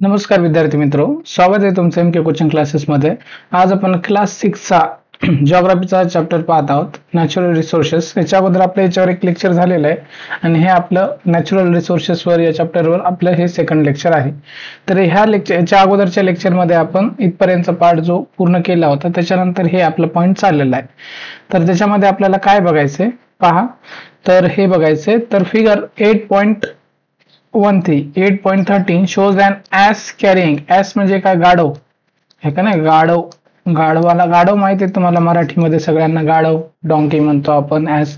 नमस्कार विद्यार्थी मित्रो, स्वागत आहे तुमचं एम के कोचिंग क्लासेसमध्ये। आज आपण क्लास 6 चा जिओग्राफीचा चॅप्टर पाहत आहोत, नॅचरल रिसोर्सेस। याच्या अगोदर आपल्या याच्यावर एक लेक्चर झालेलं आहे आणि हे आपलं नॅचरल रिसोर्सेस वर या चॅप्टरवर आपलं हे सेकंड लेक्चर आहे। तर याच्या अगोदरच्या लेक्चरमध्ये आपण इथपर्यंतचा पार्ट जो पूर्ण केला होता, त्याच्यानंतर हे आपलं पॉइंट चाललेला आहे। तर त्याच्यामध्ये आपल्याला काय बघायचंय पहा, तर हे बघायचंय। तर figure 8.13 shows an ass carrying, ass म्हणजे काय, गाढव आहे का नाही, गाढव। गाढव माहिती आहे तुम्हाला, मराठीमध्ये सगळ्यांना गाढव डोंकी म्हणतो आपण। ass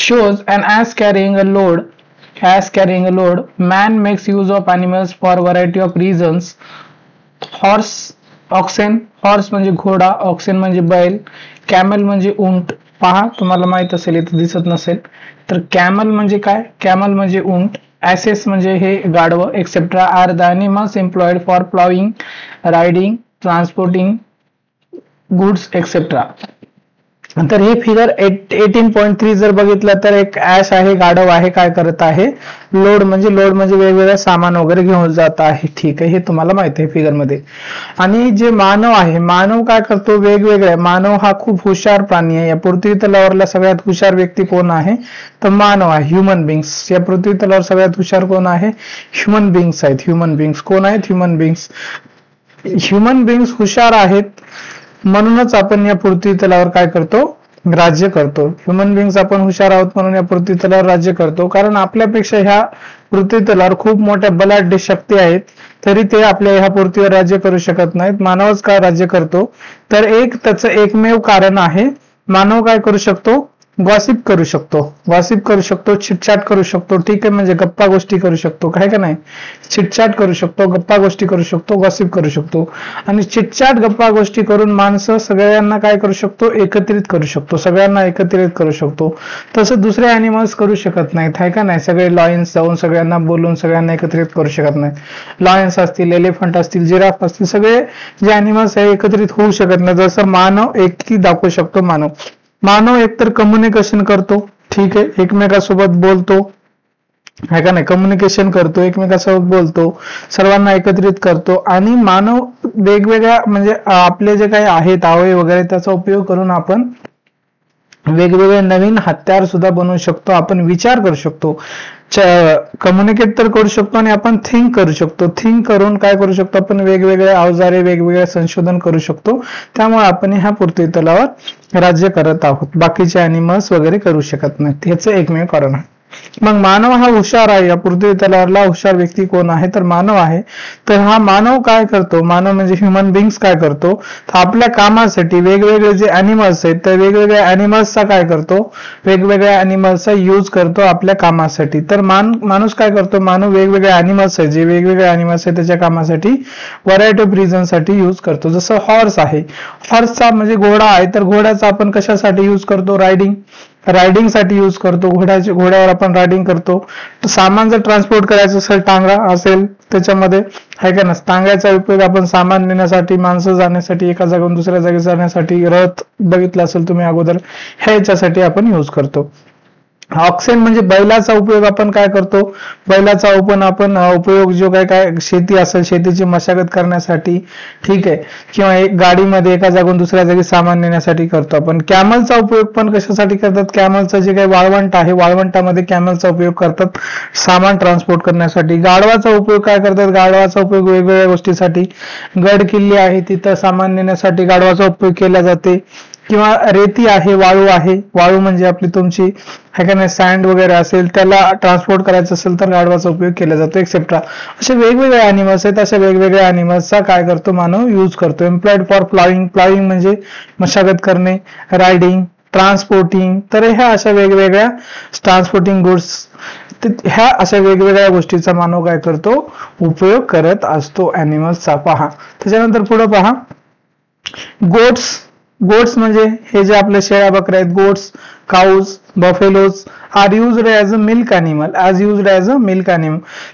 shows an ass carrying a load. Man makes use of animals for variety of reasons. oxen म्हणजे घोडा, oxen म्हणजे बैल, camel म्हणजे उंट। पहा, तुम्हाला माहित असेल, इथे दिसत नसेल तर कॅमल म्हणजे काय, कॅमल म्हणजे उंट, ॲसेस म्हणजे हे गाढव, etcetera are the animals employed for ploughing, riding, transporting goods etcetera. तर हे फिगर 18.3 जर बघितलं तर एक ॲश आहे, गाढव आहे, काय करत आहे, लोड म्हणजे वेगवेगळं सामान वगैरे घेऊन जात आहे। ठीक आहे, हे तुम्हाला माहिती आहे फिगर मध्ये। आणि जे मानव आहे, मानव काय करतो, वेगवेगळे, मानव हा खूप हुशार प्राणी आहे। या पृथ्वी तलावरला सगळ्यात हुशार व्यक्ती कोण आहे, तर मानव आहे, ह्युमन बिंग्स। या पृथ्वी तलावर सगळ्यात हुशार कोण आहे, ह्युमन बिंग्स आहेत। ह्युमन बिंग्स कोण आहेत, ह्युमन बिंग्स। ह्युमन बिंग्स हुशार आहेत म्हणूनच आपण या पृथ्वी तलावर काय करतो, राज्य करतो। ह्युमन बिंग्स आपण हुशार आहोत म्हणून या पृथ्वी तलावर राज्य करतो, कारण आपल्यापेक्षा ह्या पृथ्वी तलावर खूप मोठ्या बलाढ्य शक्ती आहेत, तरी ते आपल्या ह्या पृथ्वीवर राज्य करू शकत नाहीत। मानवच का राज्य करतो, तर त्याचं एकमेव कारण आहे, मानव काय करू शकतो, गॉसिप करू शकतो, चिटचाट करू शकतो। ठीक आहे, म्हणजे गप्पा गोष्टी करू शकतो, काय का नाही, चिटचाट करू शकतो, गप्पा गोष्टी करू शकतो, गॉसिप करू शकतो। आणि चिटचाट गप्पा गोष्टी करून माणसं सगळ्यांना काय करू शकतो, एकत्रित करू शकतो। तसं दुसरे अॅनिमल्स करू शकत नाहीत, आहे का नाही। सगळे लॉयन्स जाऊन सगळ्यांना बोलून सगळ्यांना एकत्रित करू शकत नाहीत। लॉयन्स असतील, एलिफंट असतील, जिराफ असतील, सगळे जे अॅनिमल्स आहे एकत्रित होऊ शकत नाही। जसं मानव एकी दाखवू शकतो, मानव एकतर कम्युनिकेशन करतो, ठीक आहे, एकमेकांसोबत बोलतो, है का नाही, कम्युनिकेशन करतो, एकमेकांसोबत बोलतो, सर्वांना एकत्रित करतो। आणि मानव वेगवेगळ्या म्हणजे आपले जे काही आहेत अवयव वगैरे, त्याचा उपयोग करून आपण वेगवेगळे नवीन हत्यार सुद्धा बनवू शकतो, आपण विचार करू शकतो, कम्युनिकेट तर करू शकतो आणि आपण थिंक करू शकतो। थिंक करून काय करू शकतो, आपण वेगवेगळे अवजारे, वेगवेगळे संशोधन करू शकतो। त्यामुळे आपण ह्या पृथ्वी तलावर राज्य करत आहोत, बाकीचे अॅनिमल्स वगैरे करू शकत नाहीत, याचं एकमेव कारण आहे। मग मानव हा हुशार आहे, या पृथ्वी तलावरला हुशार व्यक्ती कोण आहे, तर मानव आहे। तर हा मानव काय करतो, मानव म्हणजे ह्युमन बिंग्स काय करतो, तर आपल्या कामासाठी वेगवेगळे जे अॅनिमल्स आहेत, तर वेगवेगळ्या अॅनिमल्सचा काय करतो, वेगवेगळ्या अॅनिमल्सचा यूज करतो आपल्या कामासाठी। तर माणूस काय करतो, मानव वेगवेगळ्या अॅनिमल्स आहेत, जे वेगवेगळे अॅनिमल्स आहेत त्याच्या कामासाठी व्हरायटी ऑफ रिझन साठी यूज करतो। जसं हॉर्स आहे, हॉर्सचा म्हणजे घोडा आहे, तर घोड्याचा आपण कशासाठी यूज करतो, रायडिंग साठी यूज करतो, घोड्यावर आपण रायडिंग करतो। सामान जर ट्रान्सपोर्ट करायचं असेल, टांगा असेल त्याच्यामध्ये, आहे का ना, टांग्याचा उपयोग आपण सामान नेण्यासाठी, माणसं जाण्यासाठी, एका जागेवरून दुसऱ्या जागी जाण्यासाठी, रथ बघितला असेल तुम्ही अगोदर, ह्याच्यासाठी आपण यूज करतो। ऑक्सेन म्हणजे बैलाचा उपयोग आपण काय करतो, बैलाचा उपयोग जो काय शेती असेल, शेतीची मशागत करण्यासाठी, ठीक आहे, किंवा एक गाडीमध्ये एका जागून दुसऱ्या जागी सामान नेण्यासाठी करतो आपण। कॅमलचा उपयोग पण कशासाठी करतात, कॅमलचं जे काही वाळवंट आहे, वाळवंटामध्ये कॅमलचा उपयोग करतात सामान ट्रान्सपोर्ट करण्यासाठी। गाढवाचा उपयोग काय करतात, गाढवाचा उपयोग वेगवेगळ्या गोष्टीसाठी, गड किल्ले आहे तिथं सामान नेण्यासाठी गाढवाचा उपयोग केला जाते। किंवा रेती आहे, वाळू म्हणजे आपली तुमची, है का नाही, सँड वगैरे असेल, त्याला ट्रान्सपोर्ट करायचं असेल तर गाढवाचा उपयोग केला जातो, एक्सेट्रा। असे वेगवेगळे अॅनिमल्स आहेत, अशा वेगवेगळ्या अॅनिमल्सचा काय करतो, मानव यूज करतो। एम्प्लॉयड फॉर प्लॉविंग म्हणजे मशागत करणे, रायडिंग, ट्रान्सपोर्टिंग, तर ह्या अशा वेगवेगळ्या ट्रान्सपोर्टिंग गुड्स, ह्या अशा वेगवेगळ्या गोष्टीचा मानव काय करतो, उपयोग करत असतो अॅनिमल्सचा। पहा, त्याच्यानंतर पुढे पहा, गोट्स म्हणजे हे जे आपले शेळ्या बकऱ्या आहेत, goats, cows, buffaloes are used as a milk animal,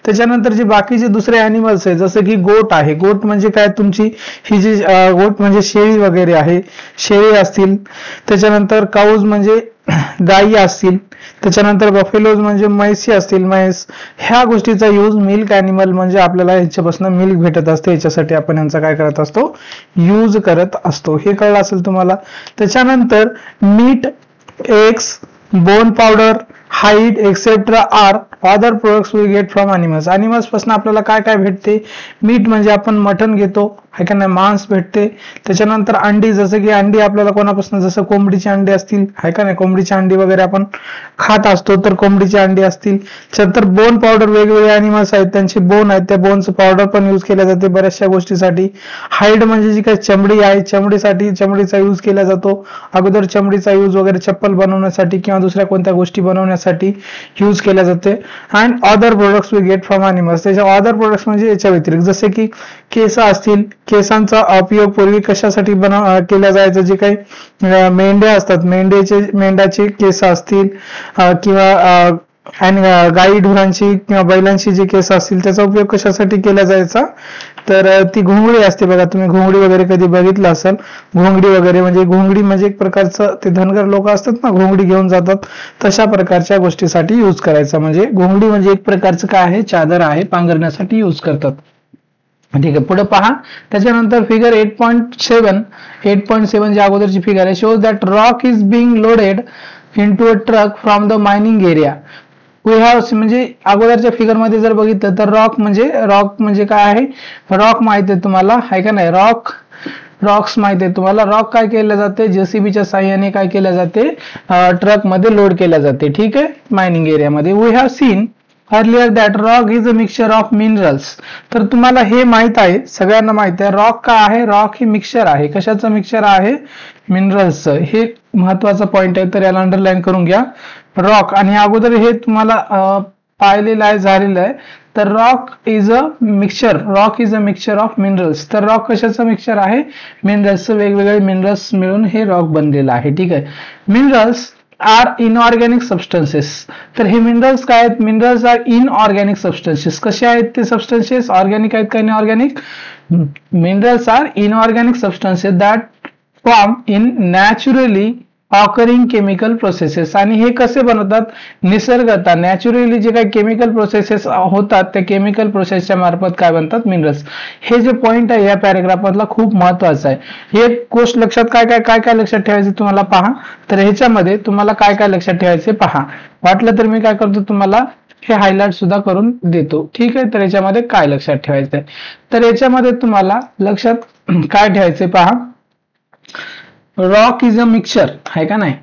त्याच्यानंतर जे बाकीचे दुसरे ॲनिमल्स आहेत जसं की गोट आहे. गोट म्हणजे काय, तुमची ही जी गोट म्हणजे शेळी वगैरे आहे, शेळी असतील. त्याच्यानंतर काऊज म्हणजे गायी असतील. त्याच्यानंतर बफेलोज म्हणजे म्हैसी असतील, म्हैस. ह्या गोष्टीचा यूज मिल्क ॲनिमल म्हणजे आपल्याला ह्याच्यापासून मिल्क भेटत असते, याच्यासाठी आपण यांचा काय करत असतो, यूज करत असतो. हे कळलं असेल तुम्हाला. त्याच्यानंतर meat, eggs, bone powder, hide etcetera are other products we get from animals. Animals पासून आपल्याला काय काय भेटते. मीट म्हणजे आपण मटण घेतो, है का नाही, मांस भेटते. त्याच्यानंतर अंडी, जसं की अंडी आपल्याला कोणापासून, जसं कोंबडीची अंडी असतील, है का नाही, कोंबडीची अंडी वगैरे आपण खात असतो, तर कोंबडीची अंडी असतील. त्यानंतर बोन पावडर, वेगवेगळे अॅनिमल्स आहेत त्यांचे बोन आहेत, त्या बोनचं पावडर पण यूज केल्या जाते बऱ्याचशा गोष्टीसाठी. हाईड म्हणजे जी काही चमडी आहे, चमडीसाठी चमडीचा यूज केला जातो. अगोदर चमडीचा यूज वगैरे चप्पल बनवण्यासाठी किंवा दुसऱ्या कोणत्या गोष्टी बनवण्यासाठी यूज केल्या जाते. And other products we get from animals. त्याच्या अदर प्रोडक्ट्स म्हणजे याच्या व्यतिरिक्त जसे की केस असतील, केसांचा उपयोग पूर्वी कशासाठी केला जायचा, जे काही मेंढ्या असतात, मेंढ्याचे केस असतील किंवा गाई ढोरांची किंवा बैलांची जी केस असतील त्याचा उपयोग कशासाठी केला जायचा, तर ती घोंगडी असते बघा, तुम्ही घोंगडी वगैरे कधी बघितलं असेल. घोंगडी वगैरे म्हणजे, घोंगडी म्हणजे एक प्रकारचं, ते धनगर लोक असतात ना, घोंगडी घेऊन जातात, तशा प्रकारच्या गोष्टीसाठी यूज करायचा. म्हणजे घोंगडी म्हणजे एक प्रकारचं काय आहे, चादर आहे, पांघरण्यासाठी यूज करतात. ठीक आहे, पुढे पहा. त्याच्यानंतर फिगर 8.7 जी अगोदरची फिगर आहे, shows that rock is being loaded into a truck from the mining area. We have, म्हणजे अगोदरच्या फिगर मध्ये जर बघितलं तर रॉक म्हणजे काय आहे, रॉक माहित आहे तुम्हाला, आहे का नाही, रॉक्स माहिती आहे तुम्हाला. रॉक काय केलं जाते, जेसीबीच्या साह्याने काय केलं जाते, ट्रक मध्ये लोड केल्या जाते. ठीक आहे, मायनिंग एरियामध्ये. We have seen earlier that rock is a mixture of minerals. तर तुम्हाला हे माहित आहे, सगळ्यांना माहित आहे, रॉक काय आहे, रॉक हे मिक्सचर आहे. कशाचं मिक्सचर आहे, मिनरल्सचं. हे महत्वाचा पॉइंट आहे, तर याला अंडरलाईन करून घ्या. रॉक, आणि अगोदर हे तुम्हाला पाहिलेलं आहे, झालेलं आहे. तर rock is a mixture of minerals. तर रॉक कशाचं मिक्सचर आहे, मिनरल्सचं. वेगवेगळे मिनरल्स मिळून हे रॉक बनलेलं आहे. ठीक आहे. Minerals are inorganic substances. तर हे मिनरल्स काय आहेत, मिनरल्स आर इनऑर्गॅनिक सबस्टन्सेस. कसे आहेत ते सबस्टन्सेस, ऑर्गॅनिक आहेत का inorganic. Minerals are inorganic substances that form in naturally occurring chemical processes. आणि हे कसे बनवतात, निसर्गतः नॅचरली जे काही केमिकल प्रोसेसेस होतात, त्या केमिकल प्रोसेसच्या मार्फत काय बनतात, मिनरल्स. हे जे पॉइंट आहे या पॅरेग्राफ मधला खूप महत्वाचा आहे. हे गोष्ट लक्षात काय लक्षात ठेवायचे तुम्हाला पहा. तर ह्याच्यामध्ये तुम्हाला काय लक्षात ठेवायचे पहा. वाटलं तर मी काय करतो, तुम्हाला हे हायलाइट सुद्धा करून देतो. ठीक आहे. तर याच्यामध्ये काय लक्षात ठेवायचं आहे, तर याच्यामध्ये तुम्हाला लक्षात काय ठेवायचे पहा. रॉक इज अ मिक्सचर, आहे का नाही.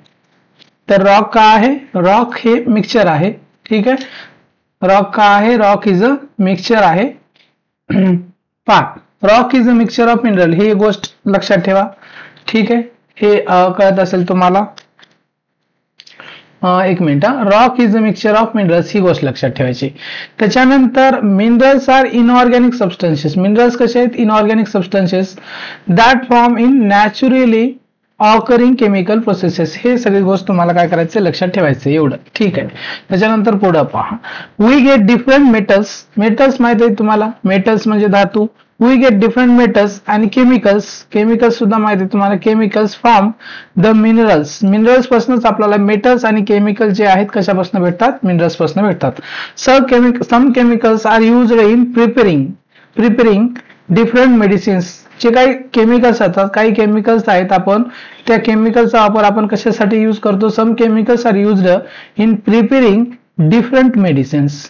तर रॉक काय आहे, रॉक हे मिक्सचर आहे. ठीक आहे. रॉक काय आहे, रॉक इज अ मिक्सचर आहे. पहा, rock is a mixture of mineral, ही गोष्ट लक्षात ठेवा. ठीक आहे. हे कळत असेल तुम्हाला. एक मिनिट. Rock is a mixture of minerals, ही गोष्ट लक्षात ठेवायची. त्याच्यानंतर minerals are inorganic substances. Minerals कसे आहेत, inorganic substances that form in naturally occurring chemical processes. हे सगळी गोष्ट तुम्हाला काय करायचं, लक्षात ठेवायचं, एवढं. ठीक आहे. त्याच्यानंतर पुढे पहा. We get different metals. Metals माहिती आहे तुम्हाला, मेटल्स म्हणजे धातू. वी गेट डिफरंट मेटल्स आणि केमिकल्स सुद्धा माहिती आहे तुम्हाला. Chemicals from the minerals. Minerals पासूनच आपल्याला मेटल्स आणि केमिकल जे आहेत कशापासून भेटतात, मिनरल्स पासून भेटतात. Some chemicals are used in preparing different medicines. जे काही केमिकल्स असतात, काही केमिकल्स आहेत, आपण त्या केमिकलचा वापर आपण कशासाठी यूज करतो. Some chemicals are used in preparing different medicines.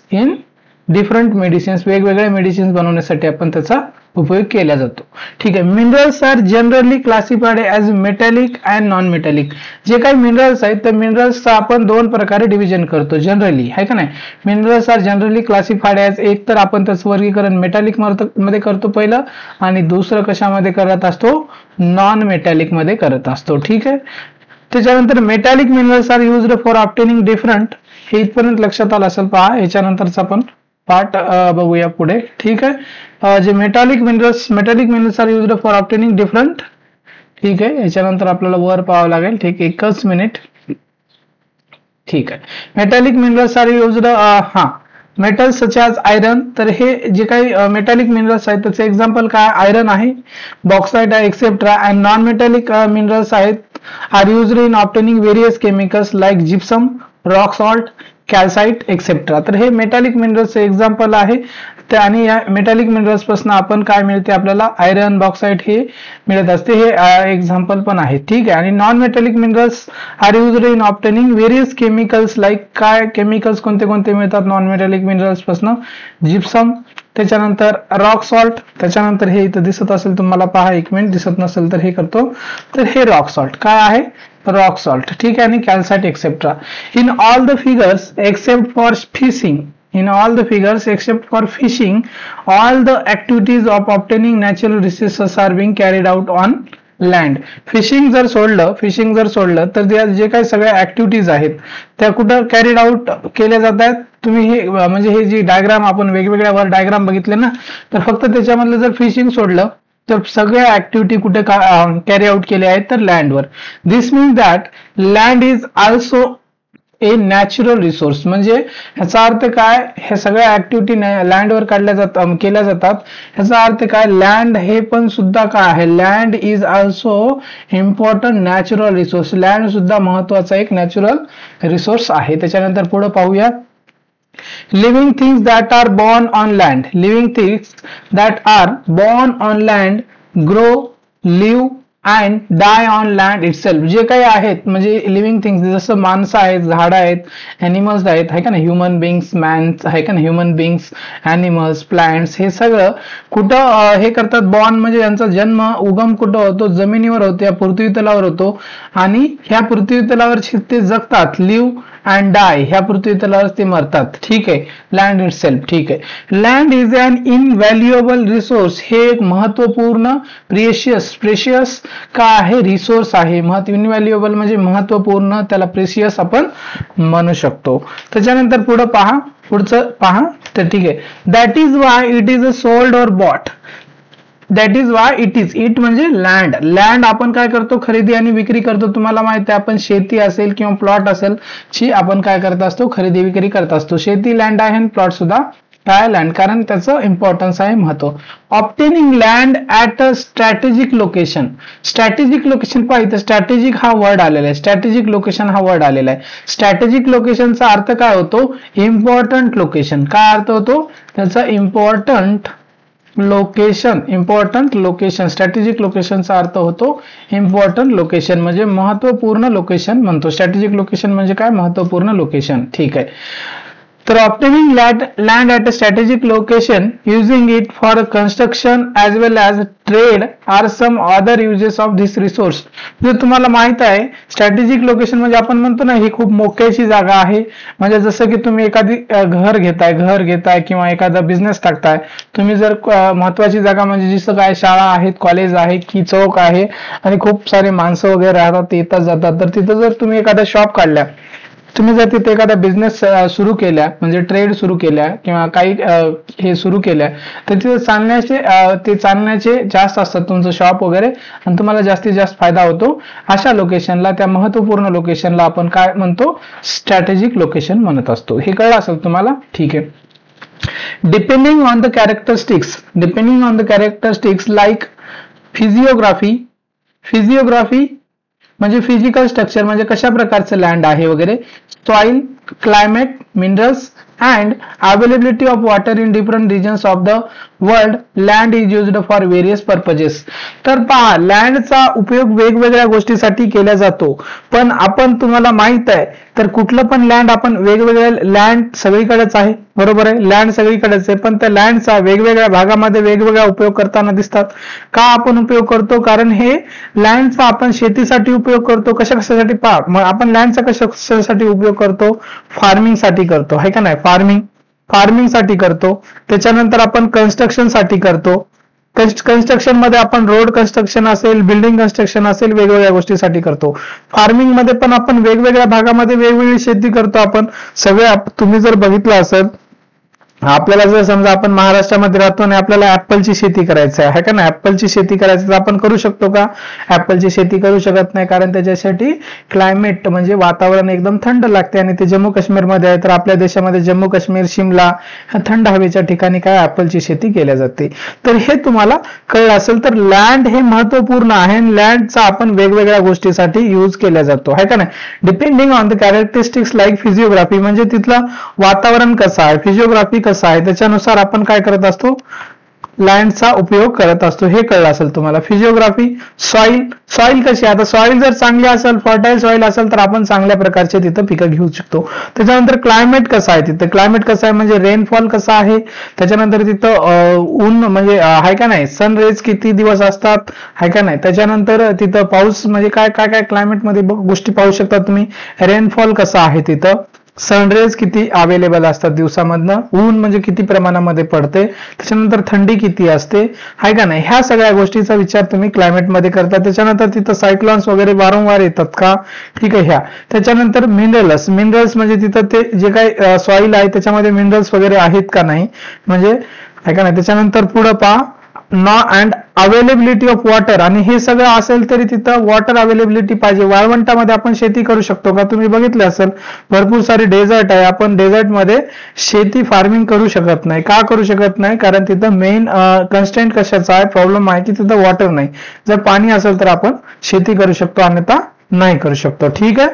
वेगवेगळ्या मेडिसिन्स बनवण्यासाठी आपण त्याचा उपयोग केला जातो. ठीक आहे. Minerals are generally classified as metallic and non metallic. जे काही मिनरल्स आहेत त्या मिनरल्सचा आपण दोन प्रकारे डिव्हिजन करतो जनरली, आहे का नाही. Minerals are generally classified as, एक तर आपण त्याचं वर्गीकरण मेटॅलिक मध्ये करतो पहिलं, आणि दुसरं कशामध्ये करत असतो, नॉन मेटॅलिक मध्ये करत असतो. ठीक आहे. त्याच्यानंतर metallic minerals are used for obtaining different. हे इथपर्यंत लक्षात आलं असेल पहा. याच्यानंतरचा आपण पार्ट बघूया पुढे. ठीक आहे. जे metallic minerals are used for obtaining different. ठीक आहे. याच्यानंतर आपल्याला वर पाहावं लागेल. ठीक, एकच मिनिट. ठीक आहे. Metallic minerals are used, metals such as iron. तर हे जे काही मेटॅलिक मिनरल्स आहेत त्याचे एक्झाम्पल काय, आयरन आहे, बॉक्साइट आहे, etcetera. And non metallic minerals आहेत are used in obtaining various chemicals like gypsum, rock salt, calcite etcetera. तर हे मेटॅलिक मिनरल्सचे एक्झाम्पल आहे. आणि या मेटॅलिक मिनरल्स पासून आपण काय मिळते, आपल्याला आयरन, बॉक्साइट हे मिळत असते. हे एक्झाम्पल पण आहे. ठीक आहे. आणि non metallic minerals are used in obtaining various chemicals like, काय केमिकल्स कोणते कोणते मिळतात नॉन मेटॅलिक मिनरल्स पासून, जिप्सम, त्याच्यानंतर रॉक सॉल्ट, त्याच्यानंतर हे इथं दिसत असेल तुम्हाला, पहा एक मिनिट, दिसत नसेल तर हे करतो, तर हे रॉक सॉल्ट काय आहे, रॉक सॉल्ट. ठीक आहे. आणि calcite etcetera. In all the figures except for fishing, in all the figures except for fishing, all the activities of obtaining natural resources are being carried out on land. Fishing जर सोडलं तर जे काही सगळ्या activities आहेत त्या कुठं carried out केल्या जात आहेत. तुम्ही हे म्हणजे हे जी डायग्राम आपण वेगवेगळ्या वर डायग्राम बघितले ना, तर फक्त त्याच्यामधलं जर फिशिंग सोडलं तर सगळ्या ऍक्टिव्हिटी कुठे कॅरी आउट केल्या आहेत, तर लँडवर. This means that land is also a natural resource. म्हणजे ह्याचा अर्थ काय, हे सगळ्या ऍक्टिव्हिटी लँडवर केल्या जातात. ह्याचा अर्थ काय, लँड हे पण सुद्धा काय आहे, land is also important natural resource. Land सुद्धा महत्वाचा एक नॅचरल रिसोर्स आहे. त्याच्यानंतर पुढे पाहूया, living things that are born on land. Living things that are born on land grow, live and die on land itself. जे काही आहेत म्हणजे लिव्हिंग थिंग्स, जसं माणसं आहेत, झाडं आहेत, ॲनिमल्स आहेत, आहे का ना, ह्युमन बिंग्स, मॅन्स आहे का ना, ह्युमन बिंग्स, ॲनिमल्स, प्लांट्स, हे सगळं कुठं हे करतात, बॉर्न म्हणजे यांचा जन्म, उगम कुठं होतो, जमिनीवर होतो, या पृथ्वी तलावर होतो. आणि ह्या पृथ्वी तलावर ते जगतात, लिव्ह अँड डाय, ह्या पृथ्वी तलावर ते मरतात. ठीक आहे. Land itself. ठीक आहे. Land is an invaluable resource. हे एक महत्वपूर्ण, प्रेशियस का आहे, रिसोर्स आहे. इनव्हॅल्युएबल म्हणजे महत्वपूर्ण, त्याला प्रेशियस आपण म्हणू शकतो. त्याच्यानंतर पुढचं पहा. तर ठीक आहे. That is why it is a sold or bought. That is why it is, it म्हणजे लँड. लँड आपण काय करतो, खरेदी आणि विक्री करतो. तुम्हाला माहिती आहे, आपण शेती असेल किंवा प्लॉट असेल ची आपण काय करत असतो, खरेदी विक्री करत असतो. शेती लँड आहे आणि प्लॉट सुद्धा काय लँड, कारण त्याचं इम्पॉर्टन्स आहे, महत्व. Obtaining land at a strategic location. Strategic location पाहिजे, स्ट्रॅटेजिक हा वर्ड आलेला आहे, स्ट्रॅटेजिक लोकेशन हा वर्ड आलेला आहे. स्ट्रॅटेजिक लोकेशनचा अर्थ काय होतो, इम्पॉर्टंट लोकेशन. काय अर्थ होतो त्याचा, इम्पॉर्टंट लोकेशन. स्ट्रॅटेजिक लोकेशनचा अर्थ होतो इम्पॉर्टंट लोकेशन, म्हणजे महत्वपूर्ण लोकेशन म्हणतो. स्ट्रॅटेजिक लोकेशन म्हणजे काय, महत्वपूर्ण लोकेशन. ठीक आहे. तर obtaining land at a strategic location, using it for construction as well as trade are some other uses of this resource. जर तुम्हाला माहित आहे, स्ट्रॅटेजिक लोकेशन म्हणजे आपण म्हणतो ना, ही खूप मोक्याची जागा आहे. म्हणजे जसं की तुम्ही एखादी घर घेताय किंवा एखादा बिझनेस टाकताय. तुम्ही जर महत्वाची जागा म्हणजे जसं काय शाळा आहेत, कॉलेज आहे की चौक आहे आणि खूप सारे माणसं वगैरे राहतात, येतात जातात, तर तिथं जर तुम्ही एखादा शॉप काढल्या, तुम्ही जर तिथे एखादा बिझनेस सुरू केल्या, म्हणजे ट्रेड सुरू केल्या किंवा काही हे सुरू केल्या, तर तिथे चालण्याचे जास्त असतात तुमचं शॉप वगैरे, आणि तुम्हाला जास्तीत जास्त फायदा होतो. अशा लोकेशनला, त्या महत्वपूर्ण लोकेशनला आपण काय म्हणतो, स्ट्रॅटेजिक लोकेशन म्हणत असतो. हे कळलं असेल तुम्हाला. ठीक आहे. Depending on the characteristics like physiography म्हणजे फिजिकल स्ट्रक्चर, म्हणजे कशा प्रकारचं लँड आहे वगैरे, soil, climate, minerals and availability of water in different regions of the world, land is used for various purposes. तर पहा, लँडचा उपयोग वेगवेगळ्या गोष्टीसाठी केला जातो. पण आपण, तुम्हाला माहित आहे, तर कुठलं पण लँड आपण वेगवेगळ्या, लँड सगळीकडेच आहे, बरोबर आहे, लँड सगळीकडेच आहे, पण त्या लँडचा वेगवेगळ्या भागामध्ये वेगवेगळा उपयोग करताना दिसतात. का आपण उपयोग करतो, कारण हे लँडचा आपण शेतीसाठी उपयोग करतो. कशासाठी पहा, मग आपण लँडचा कशासाठी उपयोग करतो, फार्मिंग साठी करतो, आहे का नाही, फार्मिंग साठी करतो. त्याच्यानंतर आपण कन्स्ट्रक्शन साठी करतो. कन्स्ट्रक्शन मध्ये आपण रोड कन्स्ट्रक्शन असेल, बिल्डिंग कन्स्ट्रक्शन असेल, वेगवेगळ्या गोष्टीसाठी करतो. फार्मिंग मध्ये पण आपण वेगवेगळ्या भागामध्ये वेगवेगळी शेती करतो. आपण सगळे, तुम्ही जर बघितलं असेल आपल्याला जर समजा आपण महाराष्ट्रामध्ये राहतो आणि आपल्याला ऍपलची शेती करायची आहे का ना, ऍपलची शेती करायची तर आपण करू शकतो का? ऍपलची शेती करू शकत नाही, कारण त्याच्यासाठी क्लायमेट म्हणजे वातावरण एकदम थंड लागते आणि ते जम्मू काश्मीरमध्ये आहे. तर आपल्या देशामध्ये जम्मू काश्मीर, शिमला ह्या थंड हवेच्या ठिकाणी काय ऍपलची शेती केल्या जाते. तर हे तुम्हाला कळलं असेल. तर लँड हे महत्वपूर्ण आहे आणि लँडचा आपण वेगवेगळ्या गोष्टीसाठी यूज केला जातो आहे का नाही. Depending on the characteristics like physiography, म्हणजे तिथलं वातावरण कसं आहे, फिजिओग्राफी कसं आहे, त्याच्यानुसार आपण काय करत असतो, लँडचा उपयोग करत असतो. हे कळलं असेल तुम्हाला. फिजिओग्राफी, सॉइल कशी आहे, आता सॉइल जर चांगली असेल, फर्टाईल सॉइल असेल तर आपण चांगल्या प्रकारचे तिथं पिकं घेऊ शकतो. त्याच्यानंतर क्लायमेट कसं आहे तिथं, क्लायमेट कसं आहे म्हणजे रेनफॉल कसा आहे, त्याच्यानंतर तिथं ऊन म्हणजे आहे का नाही, सनरेज किती दिवस असतात आहे का नाही, त्याच्यानंतर तिथं पाऊस म्हणजे काय काय काय क्लायमेटमध्ये गोष्टी पाहू शकता तुम्ही. रेनफॉल कसा आहे तिथं, सनरेज किती अवेलेबल असतात दिवसामधनं, ऊन म्हणजे किती प्रमाणामध्ये पडते, त्याच्यानंतर थंडी किती असते आहे का नाही, ह्या सगळ्या गोष्टीचा विचार तुम्ही क्लायमेटमध्ये करता. त्याच्यानंतर तिथं सायक्लॉन्स वगैरे वारंवार येतात का, ठीक आहे ह्या. त्याच्यानंतर मिनरल्स म्हणजे तिथं ते जे काही सॉइल आहे त्याच्यामध्ये मिनरल्स वगैरे आहेत का नाही म्हणजे आहे का नाही. त्याच्यानंतर पुढं पहा अँड अवेलेबिलिटी ऑफ वॉटर, आणि हे सगळं असेल तरी तिथं वॉटर अवेलेबिलिटी पाहिजे. वाळवंटामध्ये आपण शेती करू शकतो का, तुम्ही बघितलं असेल भरपूर सारे डेझर्ट आहे, आपण डेझर्टमध्ये शेती फार्मिंग करू शकत नाही. का करू शकत नाही, कारण तिथं मेन कन्स्टेंट कशाचा आहे, प्रॉब्लेम आहे की तिथं वॉटर नाही. जर पाणी असेल तर आपण शेती करू शकतो, अन्यथा नाही करू शकतो, ठीक आहे.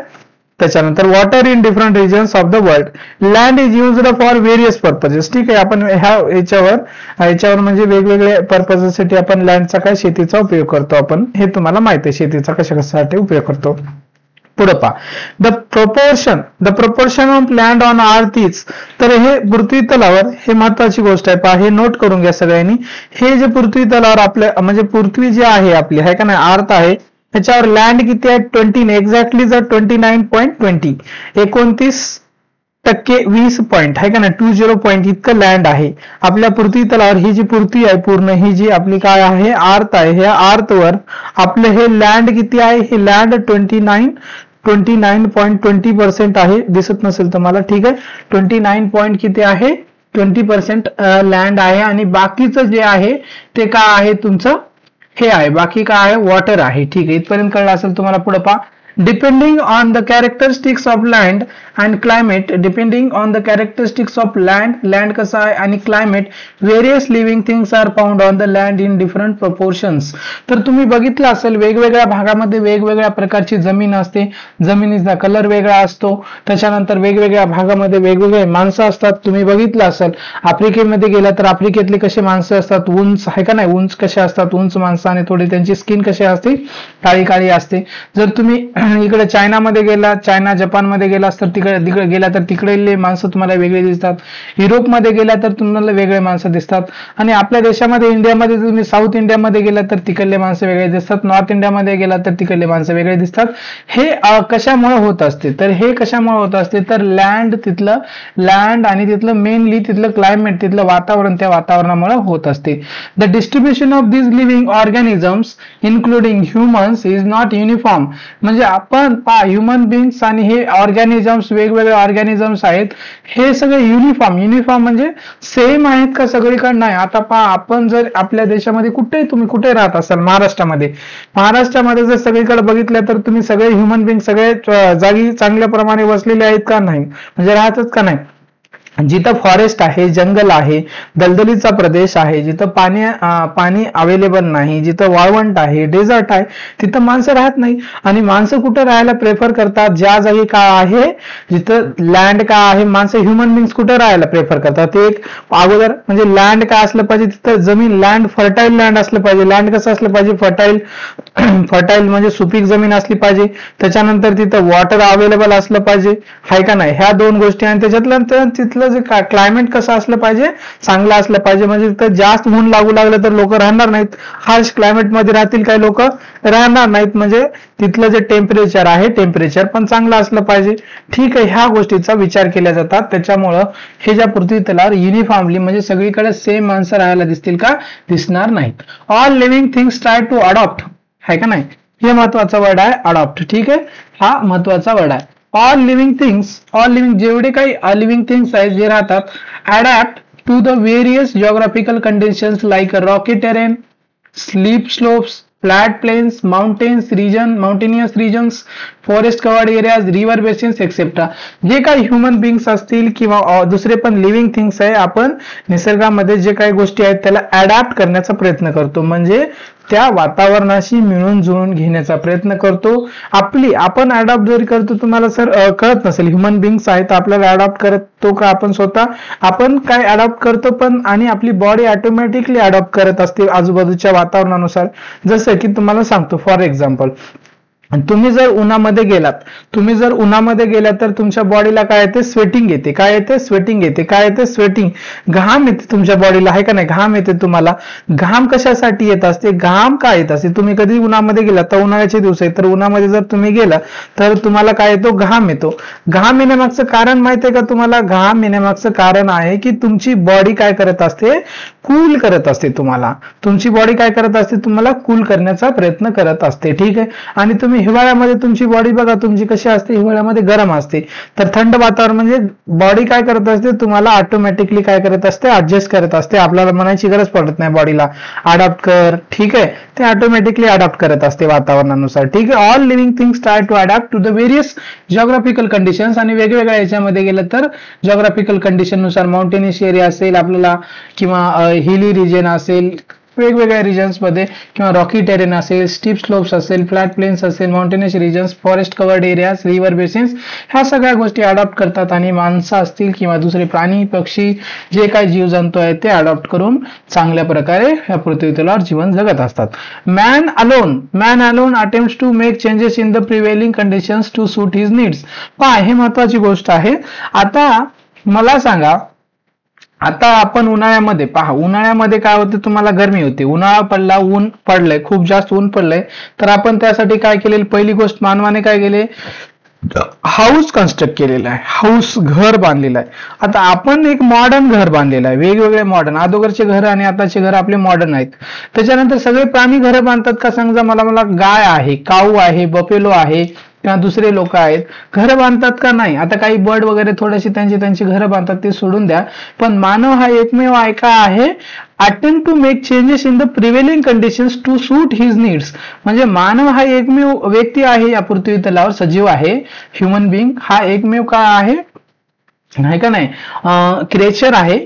त्याच्यानंतर water in different regions of the world, land is used for various purposes, ठीक आहे. आपण याच्यावर म्हणजे वेगवेगळ्या पर्पजेससाठी आपण लँडचा काय शेतीचा उपयोग करतो आपण, हे तुम्हाला माहिती आहे शेतीचा कशासाठी उपयोग करतो. पुढे पहा the proportion of land on earth is, तर हे पृथ्वी तलावर हे महत्वाची गोष्ट आहे, पहा हे नोट करून घ्या सगळ्यांनी. हे जे पृथ्वी तलावर आपल्या म्हणजे पृथ्वी जी आहे आपली आहे का नाही, अर्थ आहे, त्याच्यावर लँड किती आहे 29, एक्झॅक्टली जर 29.20, 29% 20 पॉईंट आहे का नाही, 20 पॉईंट इतकं लँड आहे आपल्या पृथ्वी तलावर. ही जी पृथ्वी आहे पूर्ण, ही जी आपली काय आहे अर्थ आहे, ह्या अर्थवर आपलं हे लँड किती आहे, हे लँड 29.20% आहे. दिसत नसेल तुम्हाला, ठीक आहे. 29 पॉईंट किती आहे, 20% लँड आहे, आणि बाकीचं जे आहे ते काय आहे तुमचं, हे आहे बाकी काय आहे, वॉटर आहे, ठीक आहे. इथपर्यंत कळलं असेल तुम्हाला. पुढे पहा depending on the characteristics of land and climate, depending on the characteristics of land कसं आहे आणि climate, various living things are found on the land in different proportions. तर तुम्ही बघितलं असेल वेगवेगळ्या भागामध्ये वेगवेगळ्या प्रकारची जमीन असते, जमिनीचा कलर वेगळा असतो, त्याच्यानंतर वेगवेगळ्या भागामध्ये वेगवेगळे माणसं असतात. तुम्ही बघितलं असेल आफ्रिकेमध्ये गेला तर आफ्रिकेतली कशी माणसं असतात, उंच आहे का नाही, उंच कशा असतात, उंच माणसं, आणि थोडी त्यांची स्किन कशी असते, काळी काळी असते. जर तुम्ही इकडे चायनामध्ये गेला, जपानमध्ये गेला तर तिकडे गेला तर तिकडले माणसं तुम्हाला वेगळे दिसतात. युरोपमध्ये गेला तर तुम्हाला वेगळे माणसं दिसतात. आणि आपल्या देशामध्ये इंडियामध्ये तुम्ही साऊथ इंडियामध्ये गेला तर तिकडले माणसं वेगळे दिसतात, नॉर्थ इंडियामध्ये गेला तर तिकडले माणसं वेगळे दिसतात. हे कशामुळे होत असते, तर हे कशामुळे होत असते, तर लँड आणि तिथलं मेनली तिथलं क्लायमेट, तिथलं वातावरण, त्या वातावरणामुळे होत असते. The distribution of this living organisms including humans is not uniform, म्हणजे आपण ह्युमन बिंग्स आणि हे ऑर्गॅनिझम्स, वेगवेगळे ऑर्गॅनिझम्स आहेत, हे सगळे युनिफॉर्म म्हणजे सेम आहेत का सगळीकडे, नाही. आता आपण जर आपल्या देशामध्ये तुम्ही कुठे राहत असाल, महाराष्ट्रामध्ये जर सगळीकडे बघितलं तर तुम्ही सगळे ह्युमन बिंग सगळे जागी चांगल्या प्रमाणे वसलेले आहेत का, नाही म्हणजे राहतच का नाही. जिथं फॉरेस्ट आहे, जंगल आहे, दलदलीचा प्रदेश आहे, जिथं पाणी अवेलेबल नाही, जिथं वाळवंट आहे, डेझर्ट आहे, तिथं माणसं राहत नाही. आणि माणसं कुठं राहायला प्रेफर करतात, ज्या जागी काय आहे, जिथं लँड काय आहे, माणसं ह्युमन बिंग्स कुठं राहायला प्रेफर करतात. ते एक अगोदर म्हणजे लँड काय असलं पाहिजे, तिथं जमीन लँड फर्टाईल लँड असलं पाहिजे. लँड कसं असलं पाहिजे, फर्टाईल म्हणजे सुपीक जमीन असली पाहिजे. त्याच्यानंतर तिथं वॉटर अवेलेबल असलं पाहिजे, हाय का नाही, ह्या दोन गोष्टी. आणि त्याच्यातलं तिथलं जे क्लायमेट कसं असलं पाहिजे, चांगलं असलं पाहिजे. म्हणजे तिथं जास्त ऊन लागू लागलं तर लोक राहणार नाहीत, हार्श क्लायमेट मध्ये राहतील काही लोक, राहणार नाहीत. म्हणजे तिथलं जे टेम्परेचर आहे, टेम्परेचर पण चांगलं असलं पाहिजे, ठीक आहे. ह्या गोष्टीचा विचार केला जातात. त्याच्यामुळं हे ज्या पृथ्वी तलावर युनिफॉर्मली म्हणजे सगळीकडे सेम माणसं राहायला दिसतील का, दिसणार नाहीत. All living things try to adopt, आहे का नाही, हे महत्वाचा वर्ड आहे, अडॉप्ट, ठीक आहे. हा महत्वाचा वर्ड आहे. ऑल लिव्हिंग जेवढे काही लिव्हिंग थिंग्स आहेत जे राहतात, to the various geographical conditions like rocky terrain, steep slopes, flat plains, mountainous regions, forest covered areas, river basins etcetera. जे काही ह्युमन बिंग्स असतील किंवा दुसरे पण लिव्हिंग थिंग्स आहे, आपण निसर्गामध्ये जे काही गोष्टी आहेत त्याला अडॅप्ट करण्याचा प्रयत्न करतो, म्हणजे त्या वातावरणाशी मिळून जुळून घेण्याचा प्रयत्न करतो. आपण अडॉप्ट जरी करतो, तुम्हाला सर कळत नसेल, ह्युमन बिंग्स आहेत आपल्याला अडॉप्ट करतो का आपण स्वतः, आपण काय अडॉप्ट करतो पण, आणि आपली बॉडी ऑटोमॅटिकली अडॉप्ट करत असते आजूबाजूच्या वातावरणानुसार. जसं की तुम्हाला सांगतो, फॉर एक्झाम्पल, तुम्ही जर उन्हामध्ये गेलात तर तुमच्या बॉडीला काय येते, स्वेटिंग येते. काय येते? स्वेटिंग, घाम येते तुमच्या बॉडीला, आहे का नाही? घाम येते तुम्हाला. घाम कशासाठी येत असते? घाम काय येत असते? तुम्ही कधी उन्हामध्ये गेलात, तर उन्हाळ्याचे दिवस आहे, तर उन्हामध्ये जर तुम्ही गेला तर तुम्हाला काय येतो? घाम येतो. घाम येण्यामागचं कारण माहिती आहे का तुम्हाला? घाम येण्यामागचं कारण आहे की तुमची बॉडी काय करत असते? कूल करत असते तुम्हाला. तुमची बॉडी काय करत असते? तुम्हाला कूल करण्याचा प्रयत्न करत असते. ठीक आहे. आणि तुम्ही हिवाळ्यामध्ये तुमची बॉडी बघा तुमची कशी असते, हिवाळ्यामध्ये गरम असते. तर थंड वातावरण म्हणजे बॉडी काय करत असते? तुम्हाला ऑटोमॅटिकली काय करत असते? ऍडजस्ट करत असते. आपल्याला म्हणायची गरज पडत नाही बॉडीला अडॉप्ट कर. ठीक आहे. ते ऑटोमॅटिकली अडॉप्ट करत असते वातावरणानुसार. ठीक आहे. All living things try to adapt to the various geographical conditions. आणि वेगवेगळ्या याच्यामध्ये गेलं तर जिओग्राफिकल कंडिशन नुसार माउंटेनियस एरिया असेल आपल्याला, किंवा हिली रिजन असेल वेगवेगळ्या रिजन्स मध्ये, किंवा रॉकी टेरेन असेल, स्टीप स्लोप्स असेल, फ्लॅट प्लेन्स असेल, mountainous regions, forest covered areas, river basins, ह्या सगळ्या गोष्टी अडॉप्ट करतात. आणि माणसं असतील किंवा दुसरे प्राणी पक्षी जे काही जीवजंतू आहेत ते अडॉप्ट करून चांगल्या प्रकारे ह्या पृथ्वी तलावर जीवन जगत असतात. Man alone attempts to make changes in the prevailing conditions to suit his needs. पहा, हे महत्वाची गोष्ट आहे. आता मला सांगा, आता आपण उन्हाळ्यामध्ये उन्हाळ्यामध्ये काय होते, तुम्हाला गरमी होते, उन्हाळा पडला, ऊन पडलंय, खूप जास्त ऊन पडलंय, तर आपण त्यासाठी काय केले? पहिली गोष्ट मानवाने काय केले? हाऊस कन्स्ट्रक्ट केलेला आहे, हाऊस, घर बांधलेलं आहे. आता आपण एक मॉडर्न घर बांधलेलं आहे, वेगवेगळे मॉडर्न, अगोदरचे घर आणि आताचे घर आपले मॉडर्न आहेत. त्याच्यानंतर सगळे प्राणी घर बांधतात का? सांगा मला गाय आहे, काऊ आहे, बफेलो आहे, किंवा दुसरे लोक आहेत, घरं बांधतात का? नाही. आता काही बर्ड वगैरे थोडेसे त्यांची घरं बांधतात, ते सोडून द्या. पण मानव हा एकमेव आहे attempt to make changes in the prevailing conditions to suit his needs. म्हणजे मानव हा एकमेव व्यक्ती आहे या पृथ्वी तलावर, सजीव आहे, ह्युमन बिंग हा एकमेव काय आहे, नाही का नाही, क्रिएचर आहे.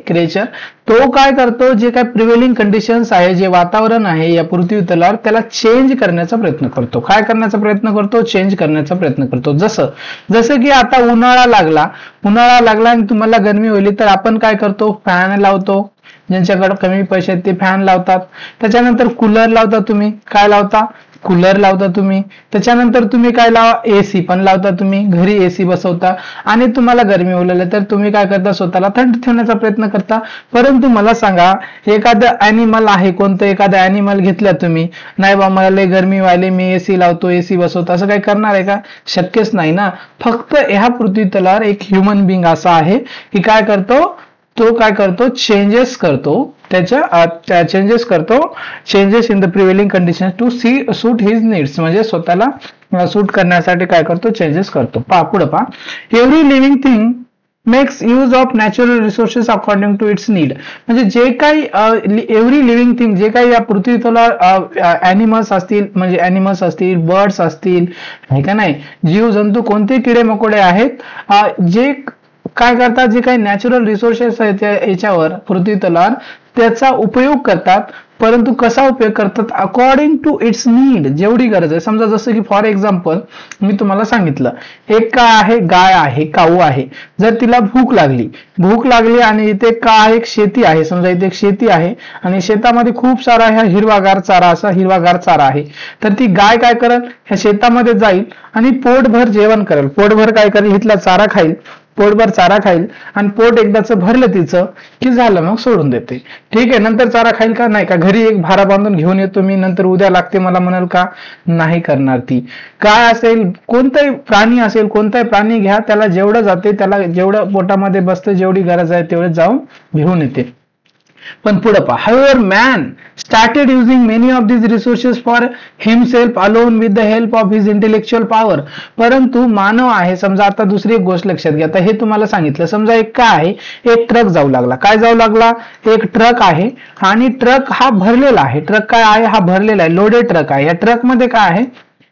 तो काय करतो? जे काय प्रिव्हेलिंग कंडिशन्स आहे, जे वातावरण आहे या पृथ्वी तलावर, त्याला चेंज करण्याचा प्रयत्न करतो. काय करण्याचा प्रयत्न करतो? चेंज करण्याचा प्रयत्न करतो. जसं की आता उन्हाळा लागला आणि तुम्हाला गरमी होईल, तर आपण काय करतो? फॅन लावतो. ज्यांच्याकडे कमी पैसे आहेत ते फॅन लावतात. त्याच्यानंतर कूलर लावता. तुम्ही काय लावता? कूलर लावता तुम्ही. त्याच्यानंतर तुम्ही काय लावा? एसी पण लावता. तुम्ही घरी एसी बसवता. आणि तुम्हाला गरमी होईल तर तुम्ही काय करता? स्वतःला थंड ठेवण्याचा प्रयत्न करता. परंतु मला सांगा, एखादं अॅनिमल आहे, कोणतं एखादं अॅनिमल घेतलं तुम्ही, नाही बा मला लय गरमी व्हायली, मी एसी लावतो, एसी बसवतो, असं काय करणार आहे का? शक्यच नाही ना. फक्त ह्या पृथ्वी तलावर एक ह्युमन बिंग असा आहे की काय करतो? तो काय करतो? चेंजेस करतो. Changes in the prevailing condition to suit his needs. म्हणजे स्वतःला सूट करण्यासाठी काय करतो? चेंजेस करतो. पुढे पहा. Every living thing makes use of natural resources according to its need. म्हणजे जे काही एव्हरी लिव्हिंग थिंग, जे काही या पृथ्वी तलावर ॲनिमल्स असतील, बर्ड्स असतील, नाही का नाही, जीवजंतू, कोणते किडे मकोडे आहेत, जे काय करतात? जे काही नॅचरल रिसोर्सेस आहेत याच्यावर पृथ्वी तलावर, त्याचा उपयोग करतात. परंतु कसा उपयोग करतात? अकॉर्डिंग टू इट्स नीड, जेवढी गरज आहे. समजा जसं की फॉर एक्झाम्पल मी तुम्हाला सांगितलं, एक काय आहे? गाय आहे, काऊ आहे. जर तिला भूक लागली आणि इथे काय आहे? एक शेती आहे. समजा इथे एक शेती आहे आणि शेतामध्ये खूप सारा ह्या हिरवागार चारा आहे. तर ती गाय काय करेल? ह्या शेतामध्ये जाईल आणि पोटभर जेवण करेल. पोटभर काय करेल? इथला पोटभर चारा खाईल आणि पोट एकदाच भरलं तिचं की झालं, मग सोडून देते. ठीक आहे. नंतर चारा खाईल का? नाही. का घरी एक भारा बांधून घेऊन येतो मी, नंतर उद्या लागते मला म्हणाल का? नाही करणार ती. काय असेल, कोणताही प्राणी असेल, कोणताही प्राणी घ्या, त्याला जेवढं जाते, त्याला जेवढं पोटामध्ये बसतं, जेवढी गरज आहे तेवढं जाऊन घेऊन येते. पण पुढे पहा, however man started using many of these resources for himself alone with the help of his intellectual power. परंतु मानव आहे, समजा आता दुसरी एक गोष्ट लक्षात घ्या, आता हे तुम्हाला सांगितलं, समजा एक काय आहे, एक ट्रक जाऊ लागला, काय जाऊ लागला, एक ट्रक आहे आणि ट्रक हा भरलेला आहे, ट्रक काय आहे, हा भरलेला आहे, लोडेड ट्रक आहे. या ट्रक मध्ये काय आहे,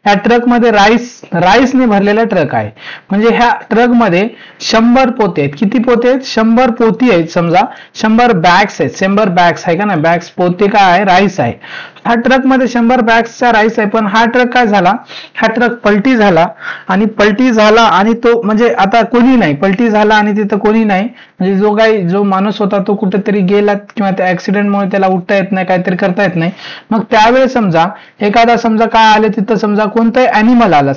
ह्या ट्रक मध्ये राईसने भरलेला ट्रक आहे. म्हणजे ह्या ट्रक मध्ये 100 पोते आहेत. किती पोते आहेत, 100 पोती आहेत. समजा 100 बॅग्स आहेत, 100 बॅग्स आहे का ना, बॅग्स पोते काय आहे, राईस आहे. हा ट्रक मध्ये 100 बॅग्सचा राईस आहे. पण हा ट्रक काय झाला, हा ट्रक पलटी झाला आणि तो म्हणजे आता कोणी नाही, पलटी झाला आणि तिथं कोणी नाही, म्हणजे जो माणूस होता तो कुठेतरी गेला किंवा त्या ऍक्सिडेंटमुळे त्याला उठता येत नाही, काहीतरी करता येत नाही. मग त्यावेळेस समजा एखादा समजा काय आले तिथं, समजा कोणताही अॅनिमल आला,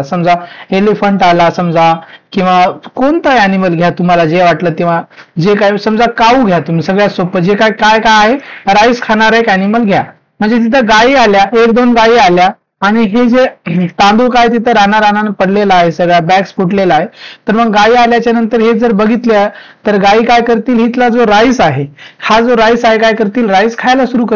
समजा एलिफंट आला समजा, किंवा कोणताही अॅनिमल घ्या तुम्हाला जे वाटलं, तेव्हा जे काय, समजा काऊ घ्या तुम्ही, सगळ्यात सोपं जे काय काय काय आहे, राईस खाणारा एक अॅनिमल घ्या. म्हणजे तिथं गायी आल्या, 1-2 गायी आल्या आणि हे जे तांदूळ काय तिथं रानानं पडलेला आहे, सगळ्या बॅग्स फुटलेला आहे. तर मग गायी आल्याच्या नंतर हे जर बघितल्या तर गायी काय करतील, इथला जो राईस आहे, हा जो राईस आहे काय करतील, राईस खायला सुरू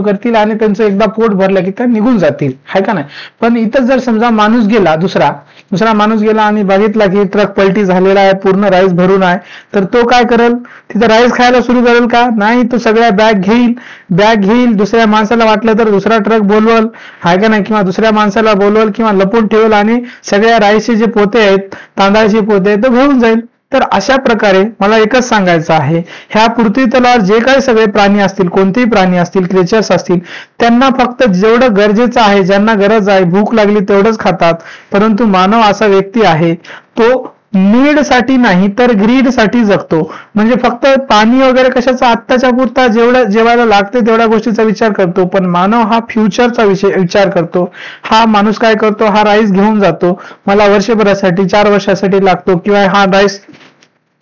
करतील आणि त्यांचं एकदा पोट भरलं की ते निघून जातील, आहे का नाही. पण इथं जर समजा माणूस गेला, दुसरा माणूस गेला आणि बघितला की ट्रक पलटी झालेला आहे, पूर्ण राईस भरून आहे, तर तो काय करेल, तिथं राईस खायला सुरू करेल का नाही, तो सगळ्या बॅग घेईल, दुसऱ्या माणसाला वाटलं तर दुसरा ट्रक बोलवल, आहे का नाही, किंवा दुसऱ्या माणसाला बोलवल किंवा लपून ठेवल आणि सगळ्या राईसचे जे पोते आहेत, तांदळाचे पोते आहेत, तो घेऊन जाईल. तर अशा प्रकारे मला एकच सांगायचं आहे, ह्या पृथ्वी तलावर जे काही सगळे प्राणी असतील, कोणतेही प्राणी असतील, क्रिएचर्स असतील, त्यांना फक्त जेवढं गरजेचं आहे, ज्यांना गरज आहे, भूक लागली तेवढंच खातात. परंतु मानव असा व्यक्ती आहे, तो नीड साठी नाही तर ग्रीड साठी जगतो. म्हणजे फक्त पाणी वगैरे कशाचा आत्ताच्या पुरता जेवढं जेवायला लागते तेवढ्या गोष्टीचा विचार करतो, पण मानव हा फ्युचरचा विचार करतो. हा माणूस काय करतो, हा राईस घेऊन जातो, मला वर्षभरासाठी 4 वर्षासाठी लागतो, किंवा हा राईस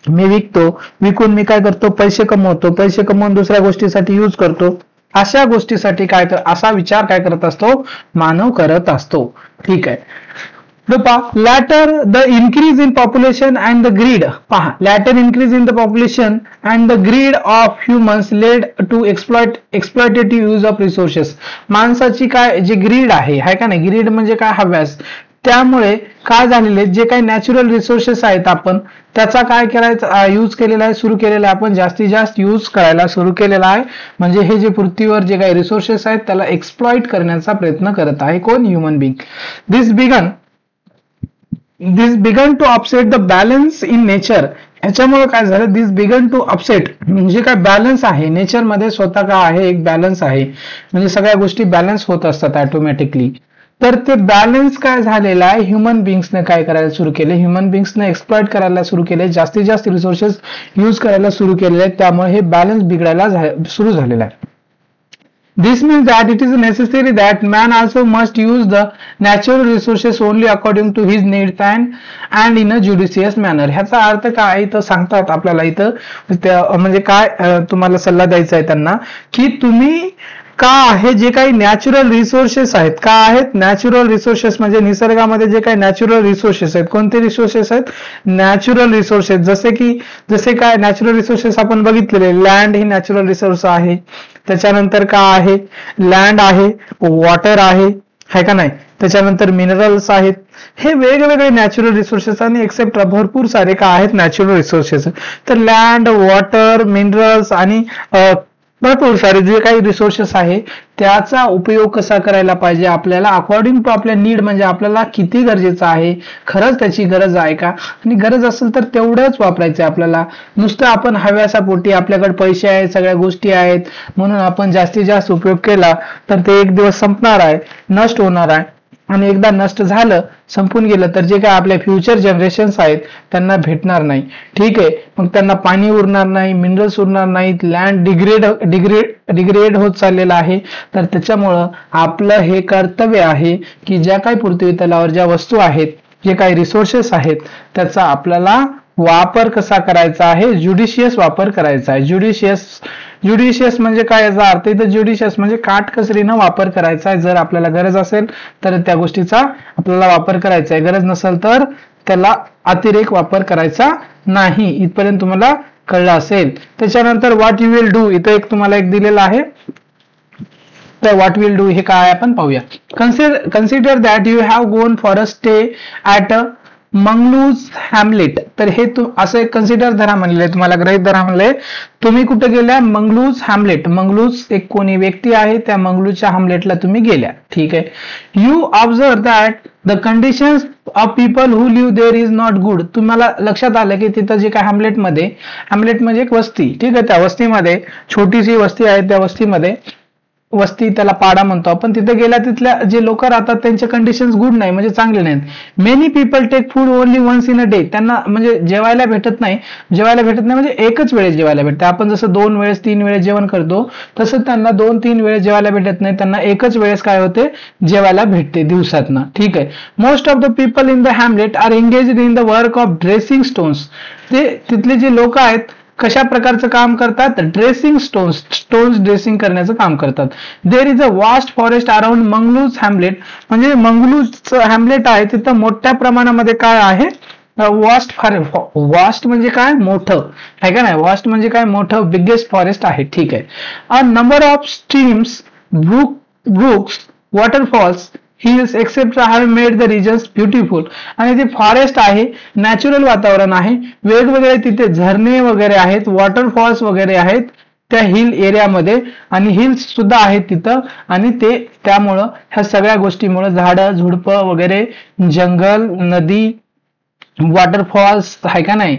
मी विकून मी काय करतो, पैसे कमवून दुसऱ्या गोष्टीसाठी यूज करतो. अशा गोष्टीसाठी असा विचार काय करत असतो, मानव करत असतो. ठीक आहे. Latter the increase in population and the greed, पहा, latter increase in the population and the greed of humans led to exploitative use of resources. माणसाची काय जे ग्रीड आहे का नाही, ग्रीड म्हणजे काय, हव्यास, त्यामुळे काय झालेले जे काही नॅचरल रिसोर्सेस आहेत आपण त्याचा काय करायचा यूज केलेला आहे, सुरू केलेला आहे, आपण जास्तीत जास्त यूज करायला सुरू केलेला आहे. म्हणजे हे जे पृथ्वीवर जे काही रिसोर्सेस आहेत त्याला एक्सप्लॉइट करण्याचा प्रयत्न करत आहे कोण, human being. This began to upset the balance in nature. ह्याच्यामुळे काय झालं, दिस बिगन टू अपसेट म्हणजे काय, बॅलन्स आहे नेचर मध्ये, स्वतः काय आहे, एक बॅलन्स आहे, म्हणजे सगळ्या गोष्टी बॅलन्स होत असतात ऑटोमॅटिकली. तर ते बॅलन्स काय झालेला आहे, ह्युमन बिंग्सने काय करायला सुरू केले, ह्युमन बिंग्सने एक्सप्लॉइट करायला सुरू केले, जास्तीत जास्त रिसोर्सेस यूज करायला सुरू केलेले आहेत, त्यामुळे हे बॅलन्स बिघडायला सुरू झालेलं आहे. This means that it is necessary that man also must use the natural resources only according to his needs and in a judicious manner. ह्याचा अर्थ काय इथं सांगतात आपल्याला, इथं म्हणजे काय तुम्हाला सल्ला द्यायचा आहे त्यांना, की तुम्ही का आहे जे काही नॅचरल रिसोर्सेस आहेत, का आहेत नॅचरल रिसोर्सेस, म्हणजे निसर्गामध्ये जे काही नॅचरल रिसोर्सेस आहेत, कोणते रिसोर्सेस आहेत, नॅचरल रिसोर्सेस. जसे काय नॅचरल रिसोर्सेस आपण बघितलेले, लँड ही नॅचरल रिसोर्स आहे, त्याच्यानंतर काय आहे, लँड आहे, वॉटर आहे का नाही, त्याच्यानंतर मिनरल्स आहेत, हे वेगवेगळे नॅचरल रिसोर्सेस आणि एक्सेप्ट भरपूर सारे काय आहेत नॅचरल रिसोर्सेस. तर लँड, वॉटर, मिनरल्स आणि भरपूर सारे जे काही रिसोर्सेस आहे त्याचा उपयोग कसा करायला पाहिजे आपल्याला, अकॉर्डिंग टू आपल्या नीड, म्हणजे आपल्याला किती गरजेचं आहे, खरंच त्याची गरज आहे का, आणि गरज असेल तर तेवढंच वापरायचं आपल्याला. नुसतं आपण हव्यासापोटी, आपल्याकडे पैसे आहेत, सगळ्या गोष्टी आहेत म्हणून आपण जास्तीत जास्त उपयोग केला तर ते एक दिवस संपणार आहे, नष्ट होणार आहे, आणि एकदा नष्ट झालं, संपून गेलं तर जे काय आपल्या फ्युचर जनरेशन्स आहेत त्यांना भेटणार नाही. ठीक आहे, मग त्यांना पाणी उरणार नाही, मिनरल्स उरणार नाहीत, लँड डिग्रेड होत चाललेला आहे. तर त्याच्यामुळं आपलं हे कर्तव्य आहे की ज्या काही पृथ्वी तलावर ज्या वस्तू आहेत, जे काही रिसोर्सेस आहेत, त्याचा आपल्याला वापर कसा करायचा आहे, ज्युडिशियस वापर करायचा आहे. ज्युडिशियस म्हणजे काय, याचा अर्थ इथं ज्युडिशियस म्हणजे काटकसरीनं वापर करायचा आहे. जर आपल्याला गरज असेल तर त्या गोष्टीचा आपल्याला वापर करायचा आहे, गरज नसेल तर त्याला अतिरेक वापर करायचा नाही. इथपर्यंत तुम्हाला कळलं असेल. त्याच्यानंतर व्हॉट यू विल डू, इथं एक तुम्हाला एक दिलेलं आहे. तर व्हॉट विल डू हे काय आपण पाहूया. Consider that you have gone for a stay at a Manglu's hamlet. तर हे असं एक कन्सिडर धरा म्हणले, तुम्हाला गृहीत धरा म्हणले. तुम्ही कुठे गेल्या, मंगलूज हॅमलेट. मंगलूज एक कोणी व्यक्ती आहे, त्या मंगलूजच्या हॅमलेटला तुम्ही गेल्या. ठीक आहे. You observe that the conditions of people who live there is not good. तुम्हाला लक्षात आलं की तिथं जे काय हॅमलेटमध्ये, हॅमलेट म्हणजे एक वस्ती, ठीक आहे, त्या वस्तीमध्ये छोटीशी वस्ती आहे, त्या वस्तीमध्ये, वस्ती त्याला पाडा म्हणतो आपण, तिथे गेल्या तिथल्या जे लोक राहतात त्यांचे कंडिशन्स गुड नाही, म्हणजे चांगले नाहीत. Many people take food only once in a day. त्यांना म्हणजे जेवायला भेटत नाही म्हणजे एकच वेळेस जेवायला भेटते. आपण जसं 2 वेळेस 3 वेळेस जेवण करतो तसं त्यांना 2-3 वेळेस जेवायला भेटत नाही, त्यांना एकच वेळेस काय होते, जेवायला भेटते दिवसातनं. ठीक आहे. Most of the people in the hamlet are engaged in the work of dressing stones. ते तिथले जे लोक आहेत कशा प्रकारचं काम करतात, ड्रेसिंग स्टोन्स ड्रेसिंग करण्याचं काम करतात. There is a vast forest around Manglu's hamlet. म्हणजे मंगलूज हॅमलेट आहे तिथं मोठ्या प्रमाणामध्ये काय आहे, वास्ट म्हणजे काय, मोठं आहे का नाही, वास्ट म्हणजे काय, मोठं, बिगेस्ट फॉरेस्ट आहे. ठीक आहे. A number of streams, brooks, waterfalls, hills etcetera have made the regions beautiful. आणि ते फॉरेस्ट आहे, नॅचरल वातावरण आहे, वेगवेगळे तिथे झरणे वगैरे आहेत, वॉटरफॉल्स वगैरे आहेत त्या हिल एरियामध्ये, आणि हिल्स सुद्धा आहेत तिथं. आणि ते त्यामुळं ह्या सगळ्या गोष्टीमुळे, झाडं झुडपं वगैरे, जंगल, नदी, वॉटरफॉल्स आहे का नाही,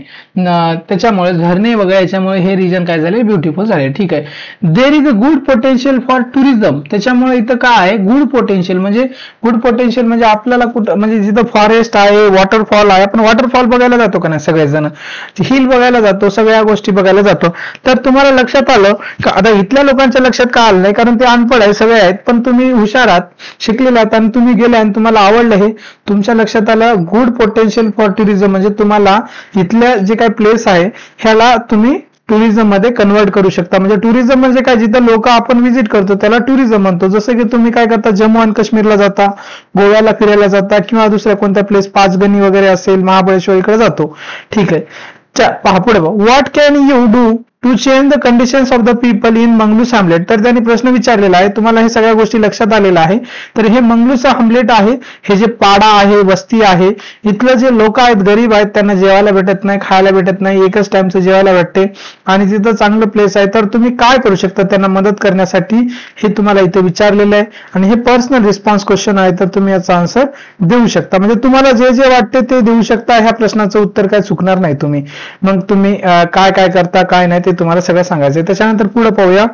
त्याच्यामुळे झरणे वगैरे, याच्यामुळे हे रिजन काय झाले, ब्युटिफुल झाले. ठीक आहे. देर is a good potential for tourism. त्याच्यामुळे इथं काय आहे, गुड पोटेन्शियल म्हणजे आपल्याला कुठं, म्हणजे जिथं फॉरेस्ट आहे, वॉटरफॉल आहे, आपण वॉटरफॉल बघायला जातो का नाही, सगळेच जण हिल बघायला जातो, सगळ्या गोष्टी बघायला जातो. तर तुम्हाला लक्षात आलं का, आता इथल्या लोकांच्या लक्षात का आलं नाही, कारण ते अनपढ आहे, सगळे आहेत, पण तुम्ही हुशार आहात, शिकलेले आहात, आणि तुम्ही गेले आणि तुम्हाला आवडलं, हे तुमच्या लक्षात आलं. गुड पोटेन्शियल फॉर टुरिझम म्हणजे तुम्हाला इथल्या जे काही प्लेस आहे ह्याला तुम्ही टुरिझम मध्ये कन्वर्ट करू शकता. म्हणजे टुरिझम म्हणजे काय, जिथं लोक आपण व्हिजिट करतो त्याला टुरिझम म्हणतो. जसं की तुम्ही काय करता, जम्मू आणि काश्मीरला जाता, गोव्याला फिरायला जाता, किंवा दुसऱ्या कोणत्या प्लेस, पाचगणी वगैरे असेल, महाबळेश्वर इकडे जातो. ठीक आहे. पहा पुढे, what can you do to change the conditions of the people in Manglu's hamlet. तर त्यांनी प्रश्न विचारलेला आहे, तुम्हाला हे सगळ्या गोष्टी लक्षात आलेल्या आहे. तर हे मंगलूज हॅमलेट आहे, हे जे पाडा आहे, वस्ती आहे, इथलं जे लोक आहेत, गरीब आहेत, त्यांना जेवायला भेटत नाही, खायला भेटत नाही, एकच टाइमचं जेवायला भेटते, आणि तिथं चांगलं प्लेस आहे. तर तुम्ही काय करू शकता त्यांना मदत करण्यासाठी, हे तुम्हाला इथे विचारलेलं आहे. आणि हे पर्सनल रिस्पॉन्स क्वेश्चन आहे, तर तुम्ही याचा आन्सर देऊ शकता. म्हणजे तुम्हाला जे जे वाटते ते देऊ शकता. ह्या प्रश्नाचं उत्तर काय चुकणार नाही तुम्ही. मग तुम्ही काय काय करता, काय नाही, ते तुम्हाला सगळं सांगायचं. त्याच्यानंतर पुढे पाहूया.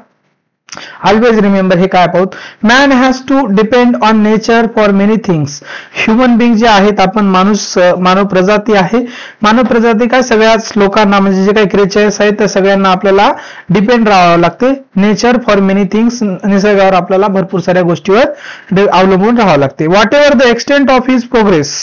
ऑलवेज रिमेंबर, हे काय पाहूत, man has to depend on nature for many things. Human being जे आहेत, आपण मानव प्रजाती आहे, मानव प्रजाती काय, सगळ्याच लोकांना, म्हणजे जे काही क्रिएचर्स आहेत त्या सगळ्यांना आपल्याला डिपेंड राहावं लागते. नेचर फॉर मेनी थिंग्स, निसर्गावर आपल्याला भरपूर साऱ्या गोष्टीवर अवलंबून राहावं लागते. What ever the extent of his progress,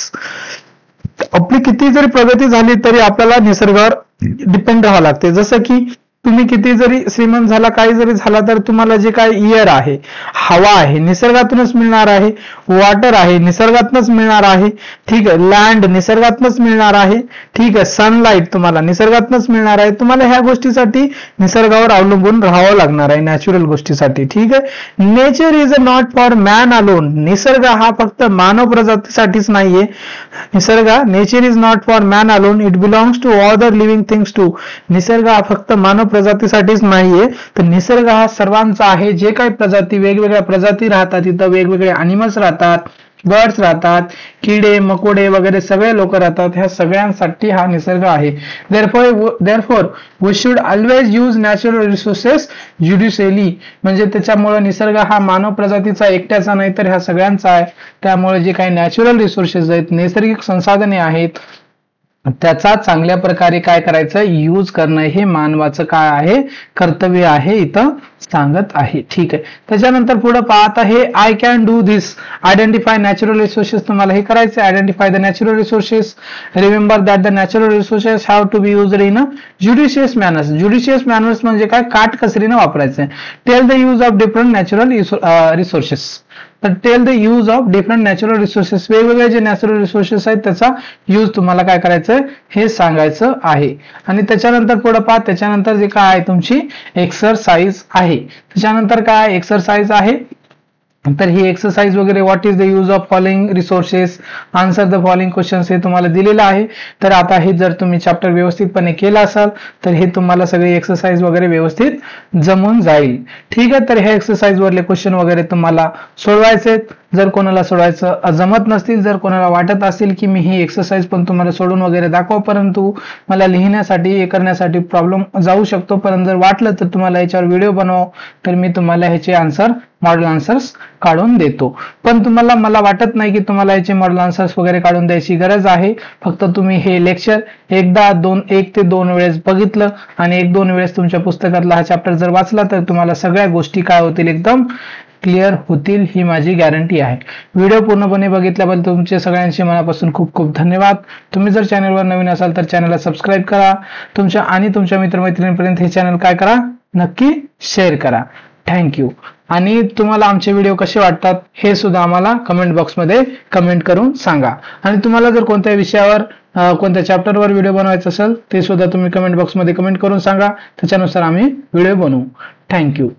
आपली किती जरी प्रगती झाली तरी आपल्याला निसर्गावर डिपेंड राहावं लागते. जसं की तुम्ही किती जरी श्रीमंत झाला, काही जरी झाला, तर तुम्हाला जे काही एअर आहे, हवा आहे, निसर्गातूनच मिळणार आहे, वॉटर आहे, निसर्गातूनच मिळणार आहे. ठीक आहे. लँड निसर्गातूनच मिळणार आहे. ठीक आहे. सनलाईट तुम्हाला निसर्गातूनच मिळणार आहे. तुम्हाला ह्या गोष्टीसाठी निसर्गावर अवलंबून राहावं लागणार आहे, नॅचरल गोष्टीसाठी. ठीक आहे. Nature is a not for man alone. निसर्ग हा फक्त मानव प्रजातीसाठीच नाहीये. Nature is not for man alone, it belongs to other living things too. निसर्ग हा फक्त मानव प्रजातीसाठीच नाहीये, तर निसर्ग हा सर्वांचा आहे. जे काही प्रजाती, वेगवेगळ्या प्रजाती राहतात, तिथं वेगवेगळे अॅनिमल्स राहतात, बर्ड्स राहतात, किडे मकोडे वगैरे सगळे लोक राहतात, ह्या सगळ्यांसाठी हा निसर्ग आहे. Therefore we should always use natural resources judicially. म्हणजे त्याच्यामुळे निसर्ग हा मानव प्रजातीचा एकट्याचा नाही, तर ह्या सगळ्यांचा आहे. त्यामुळे जे काही नॅचरल रिसोर्सेस आहेत, नैसर्गिक संसाधने आहेत, त्याचा चांगल्या प्रकारे काय करायचं, यूज करणं, हे मानवाचं काय आहे, कर्तव्य आहे, इथं सांगत आहे. ठीक आहे. त्याच्यानंतर पुढे पाहता, हे I can do this, identify natural resources. तुम्हाला हे करायचं, identify the natural resources. Remember that the natural resources have to be used in a judicious manners. Judicious manners म्हणजे काय, काटकसरीनं वापरायचं. Tell the use of different natural resources. तर tell the use of different natural resources, वेगवेगळे जे natural resources आहेत त्याचा use तुम्हाला काय करायचं हे सांगायचं आहे. आणि त्याच्यानंतर पुढे पहा, त्याच्यानंतर जे काय आहे तुमची एक्सरसाइज आहे. त्याच्यानंतर काय एक्सरसाइज आहे, तर ही एक्सरसाइज वगैरे what is the use of following resources, answer the following questions हे तुम्हाला दिलेलं आहे. तर आता हे जर तुम्ही चॅप्टर व्यवस्थितपणे केलं असाल तर हे तुम्हाला सगळी एक्सरसाइज वगैरे व्यवस्थित जमून जाईल. ठीक आहे, तर हे एक्सरसाइज वरले क्वेश्चन वगैरे तुम्हाला सोडवायचे. जर कोणाला सोडवायचं जमत नसतील, जर कोणाला वाटत असेल की मी ही एक्सरसाइज पण तुम्हाला सोडून वगैरे दाखव, परंतु मला लिहिण्यासाठी हे करण्यासाठी प्रॉब्लेम जाऊ शकतो, परंतु जर वाटलं तर तुम्हाला याच्यावर व्हिडिओ बनव, तर मी तुम्हाला ह्याचे आन्सर मॉडेल आन्सर्स काढून देतो. पण तुम्हाला, मला वाटत नाही की तुम्हाला याचे मॉडेल आन्सर्स वगैरे काढून द्यायची गरज आहे. फक्त तुम्ही हे लेक्चर एकदा 1 ते 2 वेळेस बघितलं आणि 1-2 वेळेस तुमच्या पुस्तकातला हा चॅप्टर जर वाचला तर तुम्हाला सगळ्या गोष्टी काय होतील, एकदम क्लिअर होतील, ही माझी गॅरंटी आहे. व्हिडिओ पूर्णपणे बघितल्याबद्दल तुमचे सगळ्यांचे मनापासून खूप खूप धन्यवाद. तुम्ही जर चॅनलवर नवीन असाल तर चॅनलला सबस्क्राईब करा. तुमच्या मित्रमैत्रिणींपर्यंत हे चॅनल काय करा, नक्की शेअर करा. थँक्यू. आणि तुम्हाला आमचे व्हिडिओ कसे वाटतात हे सुद्धा आम्हाला कमेंट बॉक्समध्ये कमेंट करून सांगा. आणि तुम्हाला जर कोणत्या विषयावर कोणत्या चॅप्टरवर व्हिडिओ बनवायचा असेल ते सुद्धा तुम्ही कमेंट बॉक्समध्ये कमेंट करून सांगा. त्याच्यानुसार आम्ही व्हिडिओ बनवू. थँक्यू.